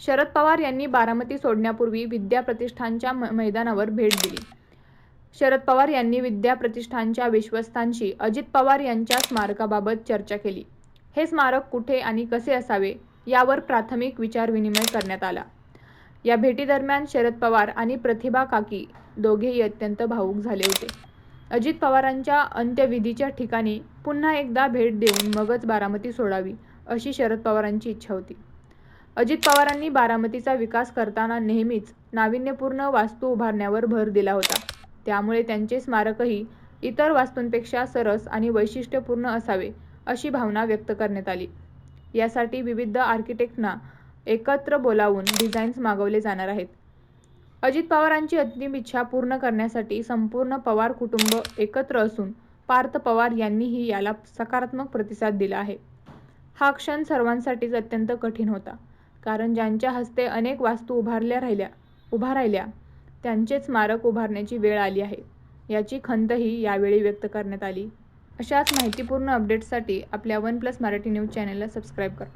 शरद पवार यांनी बारामती सोडण्यापूर्वी विद्या प्रतिष्ठानच्या मैदानावर भेट दिली. शरद पवार यांनी विद्या प्रतिष्ठानच्या विश्वस्तांशी अजित पवार यांच्या स्मारकाबाबत चर्चा केली. हे स्मारक कुठे आणि कसे असावे यावर प्राथमिक विचारविनिमय करण्यात आला. या भेटीदरम्यान शरद पवार आणि प्रतिभा काकी दोघेही अत्यंत भावूक झाले होते. अजित पवारांच्या अंत्यविधीच्या ठिकाणी पुन्हा एकदा भेट देऊन मगच बारामती सोडावी अशी शरद पवारांची इच्छा होती. अजित पवारांनी बारामतीचा विकास करताना नेहमीच नाविन्यपूर्ण वास्तू उभारण्यावर भर दिला होता. त्यामुळे त्यांचे स्मारकही इतर वास्तूंपेक्षा सरस आणि वैशिष्ट्यपूर्ण असावे अशी भावना व्यक्त करण्यात आली. यासाठी विविध आर्किटेक्टना एकत्र बोलावून डिझाईन्स मागवले जाणार आहेत. अजित पवारांची अंतिम इच्छा पूर्ण करण्यासाठी संपूर्ण पवार कुटुंब एकत्र असून पार्थ पवार यांनीही याला सकारात्मक प्रतिसाद दिला आहे. हा क्षण सर्वांसाठीच अत्यंत कठीण होता, कारण ज्यांच्या हस्ते अनेक वास्तू उभा राहिल्या त्यांचेच स्मारक उभारण्याची वेळ आली आहे, याची खंतही यावेळी व्यक्त करण्यात आली. अशाच माहितीपूर्ण अपडेट्ससाठी आपल्या वन प्लस मराठी न्यूज चॅनलला सबस्क्राईब करा.